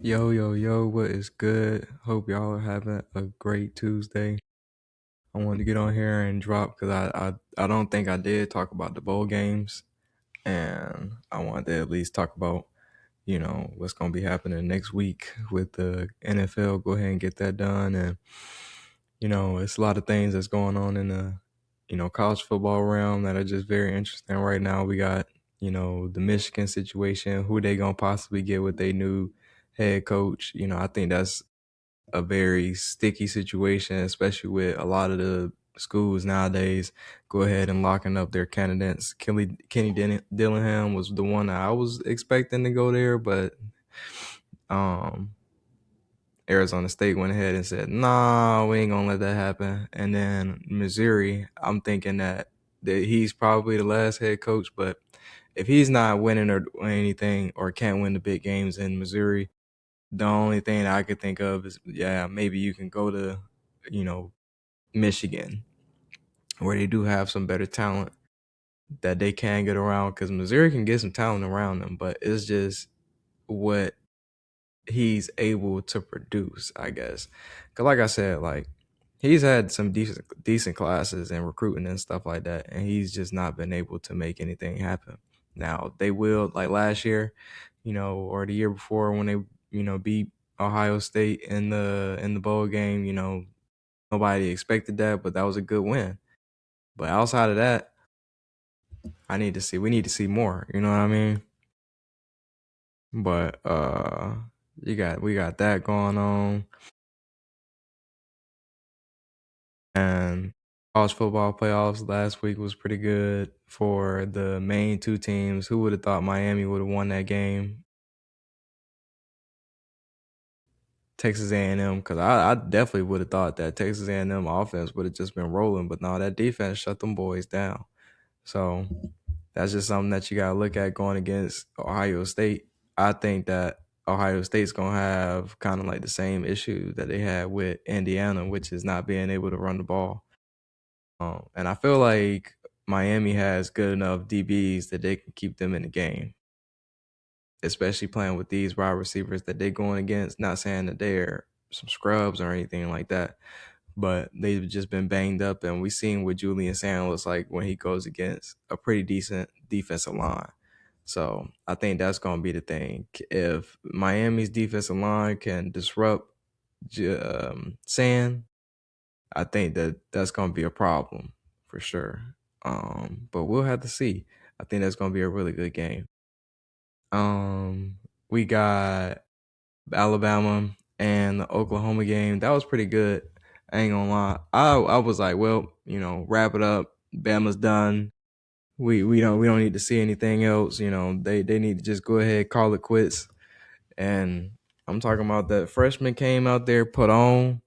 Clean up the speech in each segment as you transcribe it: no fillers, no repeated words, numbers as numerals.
Yo, yo, yo, what is good? Hope y'all are having a great Tuesday. I wanted to get on here and drop because I don't think I did talk about the bowl games. And I wanted to at least talk about, what's going to be happening next week with the NFL. Go ahead and get that done. And, it's a lot of things that's going on in the, college football realm that are just very interesting right now. We got, the Michigan situation, who they going to possibly get with their new head coach. I think that's a very sticky situation, especially with a lot of the schools nowadays go ahead and locking up their candidates. Dillingham was the one that I was expecting to go there, but um, Arizona State went ahead and said, "Nah, we ain't gonna let that happen." And then Missouri, I'm thinking that he's probably the last head coach, but if he's not winning or anything or can't win the big games in Missouri, the only thing that I could think of is, yeah, maybe you can go to, you know, Michigan, where they do have some better talent that they can get around, because Missouri can get some talent around them, but it's just what he's able to produce, I guess. Because like I said, like, he's had some decent classes and recruiting and stuff like that, and he's just not been able to make anything happen. Now they will, like last year, or the year before when they, beat Ohio State in the bowl game. Nobody expected that, but that was a good win. But outside of that, we need to see more. You know what I mean? But we got that going on. And college football playoffs last week was pretty good for the main two teams. Who would have thought Miami would have won that game? Texas A&M, because I definitely would have thought that Texas A&M offense would have just been rolling, but no, that defense shut them boys down. So that's just something that you got to look at going against Ohio State. I think that Ohio State's going to have kind of like the same issue that they had with Indiana, which is not being able to run the ball. And I feel like Miami has good enough DBs that they can keep them in the game, especially playing with these wide receivers that they're going against. Not saying that they're some scrubs or anything like that, but they've just been banged up. And we've seen what Julian Sand looks like when he goes against a pretty decent defensive line. So I think that's going to be the thing. If Miami's defensive line can disrupt Sand, I think that that's going to be a problem for sure. But we'll have to see. I think that's going to be a really good game. We got Alabama and the Oklahoma game. That was pretty good. I ain't gonna lie. I was like, well, wrap it up. Bama's done. We don't need to see anything else. They need to just go ahead, call it quits. And I'm talking about that freshman came out there, put on,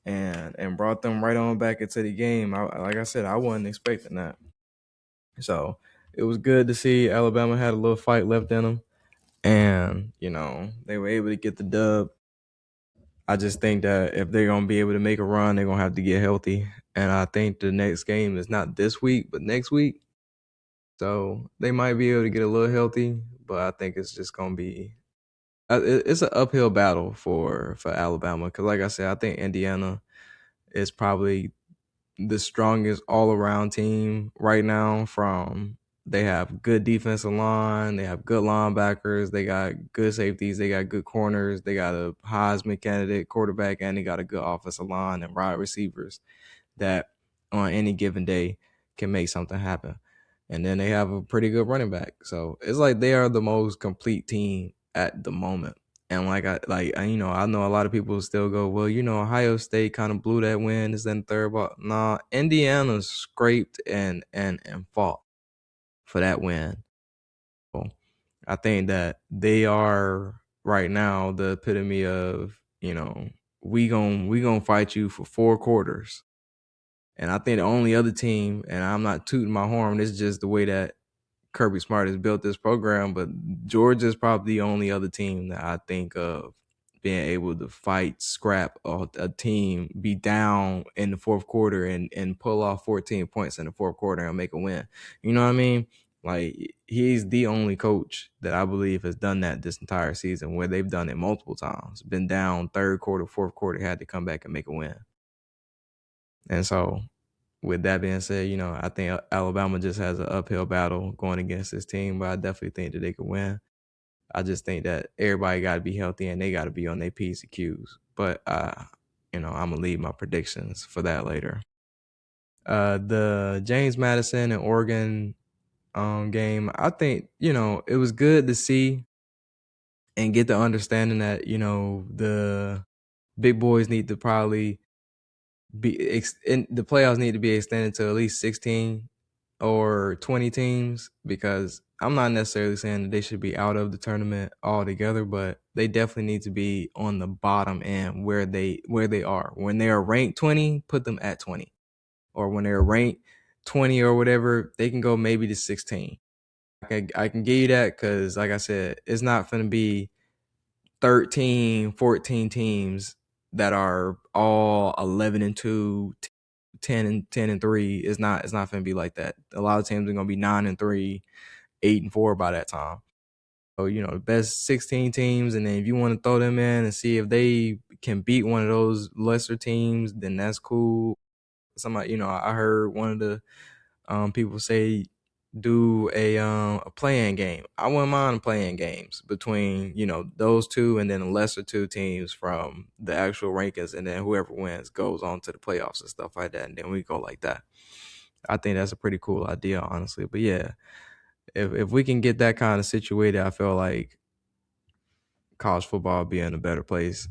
and brought them right on back into the game. Like I said, I wasn't expecting that. So it was good to see Alabama had a little fight left in them, and they were able to get the dub. I just think that if they're gonna be able to make a run, they're gonna have to get healthy. And I think the next game is not this week, but next week. So they might be able to get a little healthy, but I think it's just gonna be it's an uphill battle for Alabama, because like I said, I think Indiana is probably the strongest all around team right now. From They have good defensive line, they have good linebackers, they got good safeties, they got good corners, they got a Heisman candidate quarterback, and they got a good offensive line and wide receivers that on any given day can make something happen. And then they have a pretty good running back. So it's like they are the most complete team at the moment. And I know a lot of people still go, well, Ohio State kind of blew that win. Is then third, but nah, Indiana scraped and fought for that win. So I think that they are right now the epitome of, we gonna fight you for 4 quarters. And I think the only other team, and I'm not tooting my horn, this is just the way that Kirby Smart has built this program, but Georgia's probably the only other team that I think of being able to fight, scrap a team, be down in the fourth quarter and pull off 14 points in the fourth quarter and make a win. You know what I mean? Like he's the only coach that I believe has done that this entire season, where they've done it multiple times. Been down third quarter, fourth quarter, had to come back and make a win. And so, with that being said, I think Alabama just has an uphill battle going against this team, but I definitely think that they could win. I just think that everybody got to be healthy and they got to be on their P's and Q's. But I'm gonna leave my predictions for that later. The James Madison and Oregon game, I think it was good to see and get the understanding that the big boys need to probably the playoffs need to be extended to at least 16 or 20 teams, because I'm not necessarily saying that they should be out of the tournament altogether, but they definitely need to be on the bottom end where they are. When they are ranked 20, put them at 20. Or when they're ranked 20 or whatever, they can go maybe to 16. I can give you that, because like I said, it's not going to be 13, 14 teams that are all 11 and 2, 10 and 3. It's not going to be like that. A lot of teams are going to be 9 and 3, 8 and 4 by that time. So, the best 16 teams, and then if you want to throw them in and see if they can beat one of those lesser teams, then that's cool. Somebody, I heard one of the people say do a playing game. I wouldn't mind playing games between those two and then the lesser two teams from the actual rankings, and then whoever wins goes on to the playoffs and stuff like that, and then we go like that. I think that's a pretty cool idea, honestly. But yeah, if we can get that kind of situated, I feel like college football be in a better place.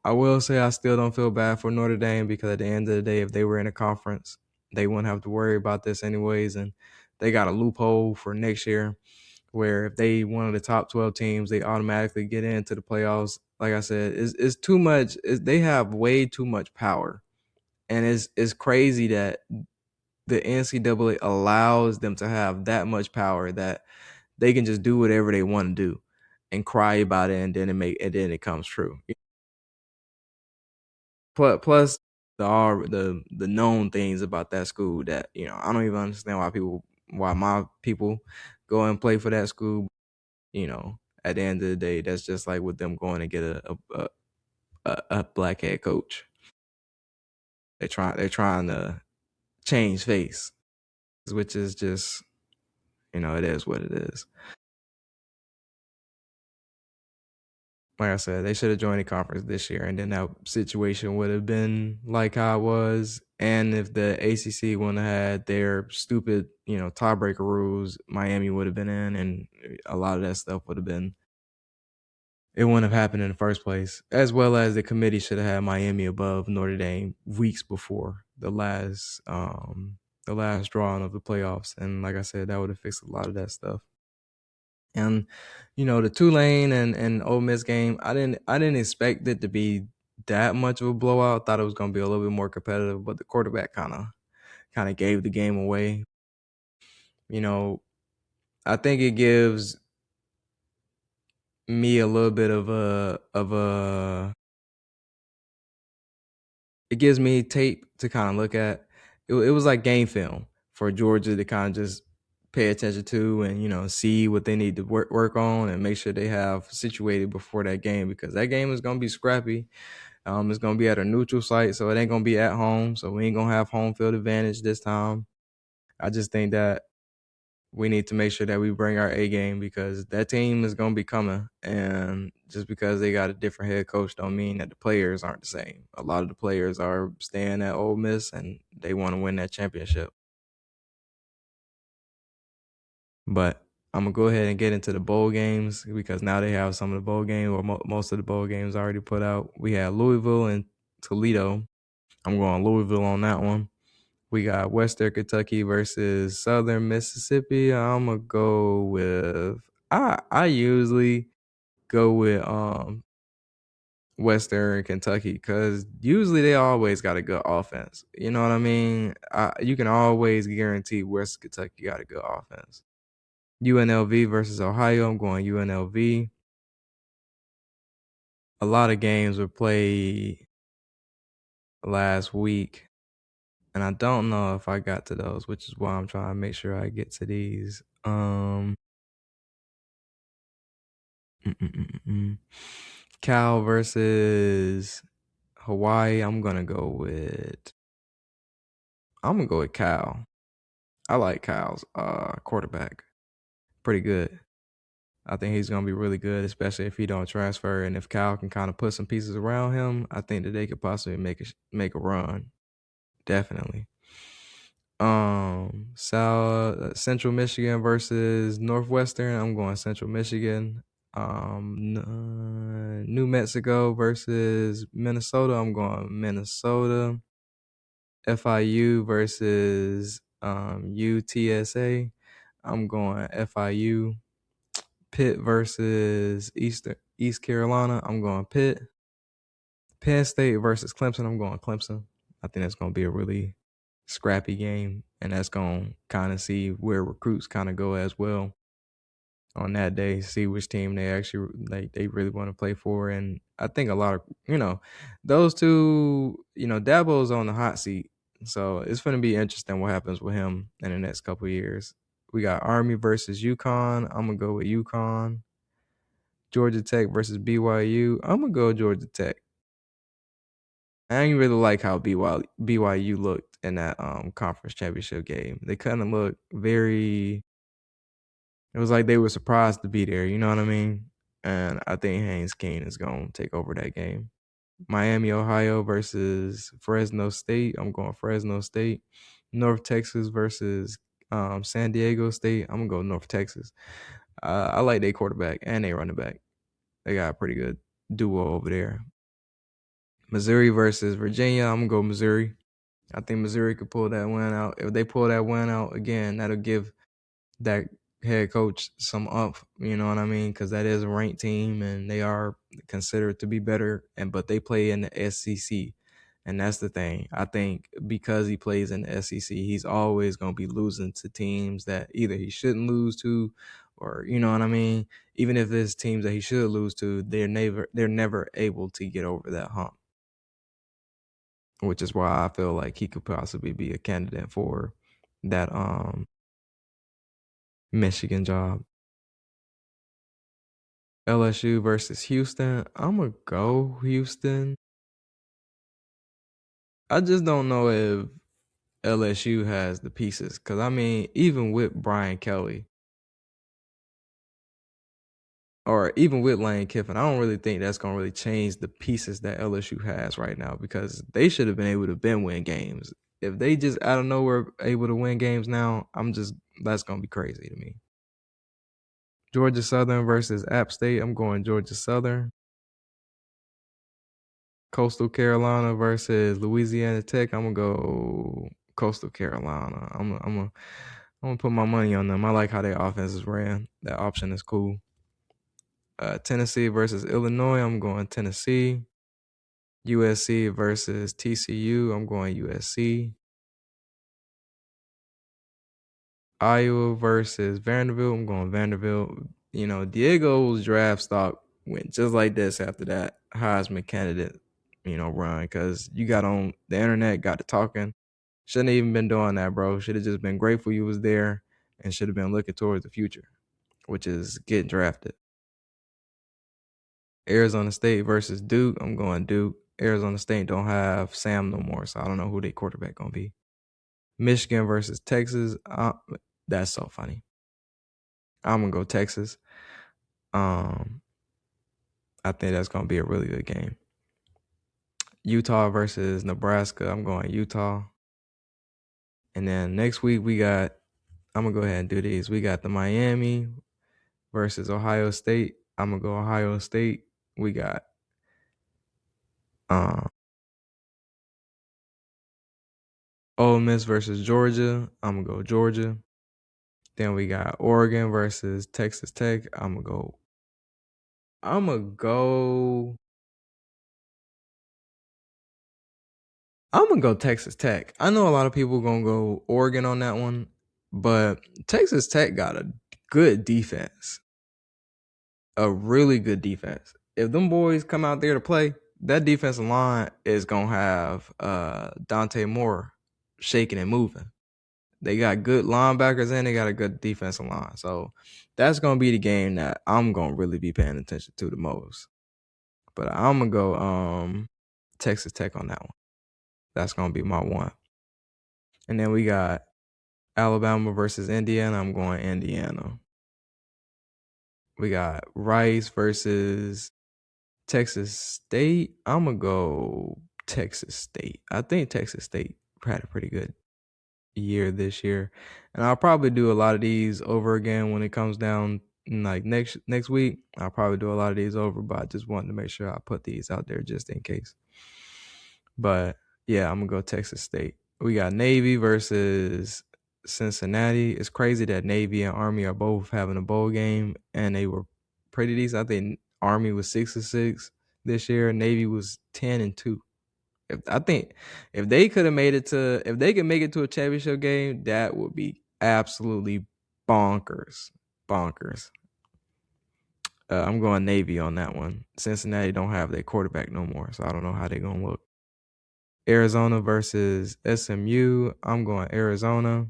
I will say I still don't feel bad for Notre Dame, because at the end of the day, if they were in a conference, they wouldn't have to worry about this anyways. And they got a loophole for next year where if they one of the top 12 teams, they automatically get into the playoffs. Like I said, it's too much. They have way too much power. And it's crazy that the NCAA allows them to have that much power, that they can just do whatever they want to do and cry about it, and then it comes true. Plus the known things about that school that I don't even understand why my people go and play for that school. At the end of the day, that's just like with them going to get a black head coach. They're trying to change face, which is just it is what it is. Like I said, they should have joined the conference this year, and then that situation would have been like how it was. And if the ACC wouldn't have had their stupid, tiebreaker rules, Miami would have been in, and a lot of that stuff would have been. It wouldn't have happened in the first place. As well as the committee should have had Miami above Notre Dame weeks before the last drawing of the playoffs. And like I said, that would have fixed a lot of that stuff. And the Tulane and Ole Miss game, I didn't expect it to be that much of a blowout. Thought it was going to be a little bit more competitive, but the quarterback kind of gave the game away. I think it gives me a little bit of a it gives me tape to kind of look at. It was like game film for Georgia to kind of just pay attention to, and see what they need to work on and make sure they have situated before that game, because that game is gonna be scrappy. It's gonna be at a neutral site, so it ain't gonna be at home. So we ain't gonna have home field advantage this time. I just think that we need to make sure that we bring our A game, because that team is going to be coming. And just because they got a different head coach don't mean that the players aren't the same. A lot of the players are staying at Ole Miss and they want to win that championship. But I'm going to go ahead and get into the bowl games, because now they have some of the bowl games, or most of the bowl games already put out. We had Louisville and Toledo. I'm going Louisville on that one. We got Western Kentucky versus Southern Mississippi. I'm gonna go with I usually go with Western Kentucky, because usually they always got a good offense. You know what I mean? You can always guarantee Western Kentucky got a good offense. UNLV versus Ohio. I'm going UNLV. A lot of games were played last week, and I don't know if I got to those, which is why I'm trying to make sure I get to these. Um, mm, mm, mm, mm. Cal versus Hawaii. I'm gonna go with Cal. I like Cal's quarterback. Pretty good. I think he's gonna be really good, especially if he don't transfer and if Cal can kind of put some pieces around him. I think that they could possibly make a run. Definitely. Central Michigan versus Northwestern. I'm going Central Michigan. New Mexico versus Minnesota. I'm going Minnesota. FIU versus UTSA. I'm going FIU. Pitt versus East Carolina. I'm going Pitt. Penn State versus Clemson. I'm going Clemson. I think that's going to be a really scrappy game, and that's going to kind of see where recruits kind of go as well on that day. See which team they actually they really want to play for, and I think a lot of those two. Dabo's on the hot seat, so it's going to be interesting what happens with him in the next couple of years. We got Army versus UConn. I'm gonna go with UConn. Georgia Tech versus BYU. I'm gonna go Georgia Tech. I didn't really like how BYU looked in that conference championship game. They kind of looked very. It was like they were surprised to be there. You know what I mean? And I think Haynes King is gonna take over that game. Miami, Ohio versus Fresno State. I'm going Fresno State. North Texas versus San Diego State. I'm gonna go North Texas. I like their quarterback and they running back. They got a pretty good duo over there. Missouri versus Virginia. I'm gonna go Missouri. I think Missouri could pull that win out. If they pull that win out again, that'll give that head coach some up. You know what I mean? Because that is a ranked team, and they are considered to be better. But they play in the SEC, and that's the thing. I think because he plays in the SEC, he's always gonna be losing to teams that either he shouldn't lose to, or you know what I mean. Even if there's teams that he should lose to, they're never able to get over that hump, which is why I feel like he could possibly be a candidate for that Michigan job. LSU versus Houston. I'm gonna go Houston. I just don't know if LSU has the pieces because I mean, even with Brian Kelly or even with Lane Kiffin, I don't really think that's gonna really change the pieces that LSU has right now because they should have been able to win games. If they just out of nowhere able to win games now, that's gonna be crazy to me. Georgia Southern versus App State. I'm going Georgia Southern. Coastal Carolina versus Louisiana Tech. I'm gonna go Coastal Carolina. I'm gonna put my money on them. I like how their offense is ran. That option is cool. Tennessee versus Illinois. I'm going Tennessee. USC versus TCU. I'm going USC. Iowa versus Vanderbilt. I'm going Vanderbilt. Diego's draft stock went just like this after that Heisman candidate, run because you got on the internet, got to talking. Shouldn't have even been doing that, bro. Should have just been grateful you was there and should have been looking towards the future, which is getting drafted. Arizona State versus Duke. I'm going Duke. Arizona State don't have Sam no more, so I don't know who their quarterback gonna be. Michigan versus Texas. That's so funny. I'm gonna go Texas. I think that's gonna be a really good game. Utah versus Nebraska. I'm going Utah. And then next week I'm gonna go ahead and do these. We got the Miami versus Ohio State. I'm gonna go Ohio State. We got Ole Miss versus Georgia. I'm gonna go Georgia. Then we got Oregon versus Texas Tech. I'm gonna go Texas Tech. I know a lot of people gonna go Oregon on that one, but Texas Tech got a good defense. A really good defense. If them boys come out there to play, that defensive line is gonna have Dante Moore shaking and moving. They got good linebackers and they got a good defensive line. So that's gonna be the game that I'm gonna really be paying attention to the most. But I'm gonna go Texas Tech on that one. That's gonna be my one. And then we got Alabama versus Indiana. I'm going Indiana. We got Rice versus Texas State. I'm gonna go Texas State. I think Texas State had a pretty good year this year, and I'll probably do a lot of these over again when it comes down like next week. I'll probably do a lot of these over, but I just wanted to make sure I put these out there just in case. But yeah, I'm gonna go Texas State. We got Navy versus Cincinnati. It's crazy that Navy and Army are both having a bowl game, and they were pretty decent. I think Army was 6-6 this year. Navy was 10-2. I think if they could have made it to, if they could make it to a championship game, that would be absolutely bonkers, bonkers. I'm going Navy on that one. Cincinnati don't have their quarterback no more, so I don't know how they're gonna look. Arizona versus SMU. I'm going Arizona.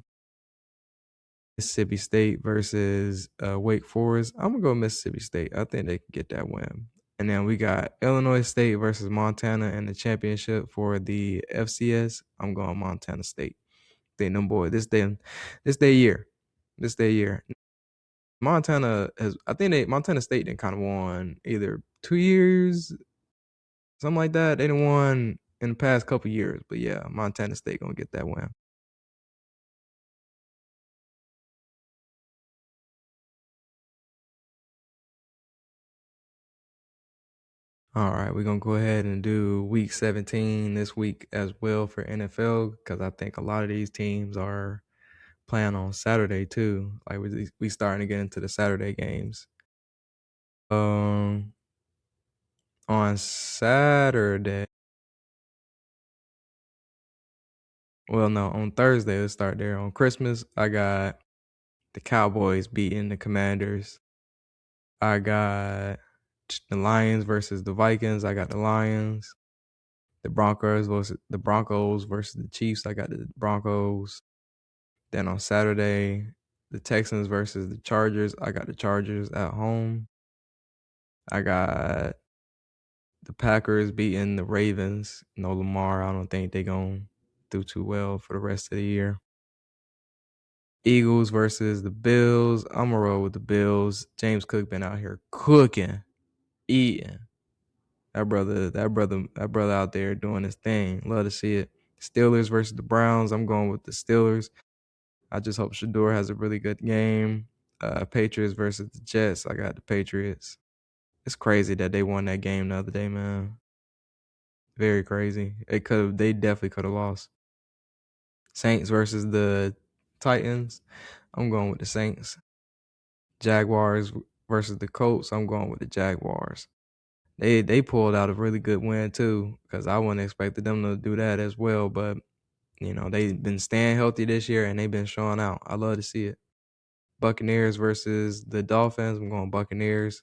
Mississippi State versus Wake Forest. I'm gonna go Mississippi State. I think they can get that win. And then we got Illinois State versus Montana in the championship for the FCS. I'm going Montana State. Think them boy, this day year. This day year. Montana has, I think Montana State then kind of won either 2 years, something like that. They done won in the past couple years. But yeah, Montana State gonna get that win. All right, we're gonna go ahead and do week 17 this week as well for NFL because I think a lot of these teams are playing on Saturday too. Like we starting to get into the Saturday games. Um, on Saturday, well, no, on Thursday let's start there. On Christmas, I got the Cowboys beating the Commanders. I got the Lions versus the Vikings. I got the Lions. The Broncos versus the Chiefs. I got the Broncos. Then on Saturday, the Texans versus the Chargers. I got the Chargers at home. I got the Packers beating the Ravens. No Lamar. I don't think they're going to do too well for the rest of the year. Eagles versus the Bills. I'm going to roll with the Bills. James Cook been out here cooking, eating. That brother out there doing his thing. Love to see it. Steelers versus the Browns. I'm going with the Steelers. I just hope Shador has a really good game. Patriots versus the Jets. I got the Patriots. It's crazy that they won that game the other day, man. Very crazy. They definitely could have lost. Saints versus the Titans. I'm going with the Saints. Jaguars versus the Colts. I'm going with the Jaguars. They pulled out a really good win too, because I wouldn't expected them to do that as well. But they've been staying healthy this year and they've been showing out. I love to see it. Buccaneers versus the Dolphins. I'm going Buccaneers.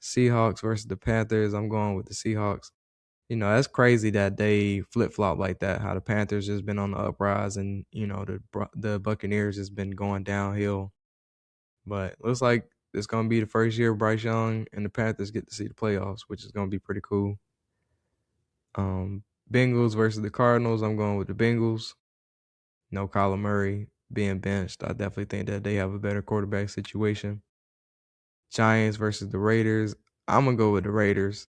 Seahawks versus the Panthers. I'm going with the Seahawks. That's crazy that they flip flop like that. How the Panthers just been on the uprise and the Buccaneers has been going downhill. But looks like it's gonna be the first year Bryce Young and the Panthers get to see the playoffs, which is gonna be pretty cool. Bengals versus the Cardinals. I'm going with the Bengals. No Kyler Murray being benched. I definitely think that they have a better quarterback situation. Giants versus the Raiders. I'm gonna go with the Raiders.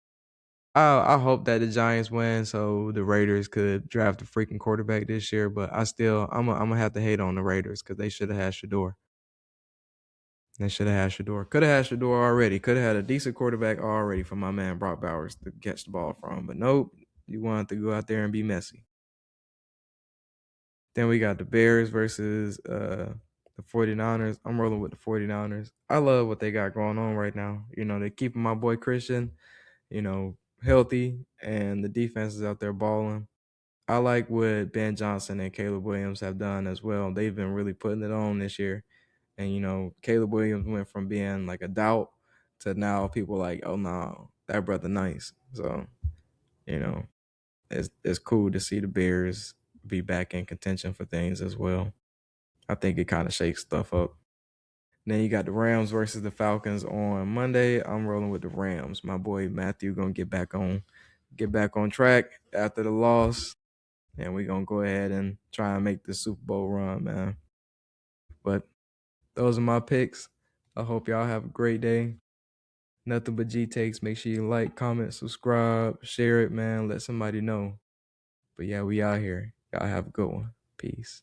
I hope that the Giants win so the Raiders could draft a freaking quarterback this year. But I'm gonna have to hate on the Raiders because they should have had Shador. They should have had Shador. Could have had Shador already. Could have had a decent quarterback already for my man Brock Bowers to catch the ball from. But nope, you wanted to go out there and be messy. Then we got the Bears versus the 49ers. I'm rolling with the 49ers. I love what they got going on right now. They're keeping my boy Christian, healthy, and the defense is out there balling. I like what Ben Johnson and Caleb Williams have done as well. They've been really putting it on this year. And, Caleb Williams went from being like a doubt to now people like, oh, no, that brother nice. So, it's cool to see the Bears be back in contention for things as well. I think it kind of shakes stuff up. Then you got the Rams versus the Falcons on Monday. I'm rolling with the Rams. My boy Matthew gonna get back on track after the loss, and we're gonna go ahead and try and make the Super Bowl run, man. But those are my picks. I hope y'all have a great day. Nothing but G takes. Make sure you like, comment, subscribe, share it, man. Let somebody know. But yeah, we out here. Y'all have a good one. Peace.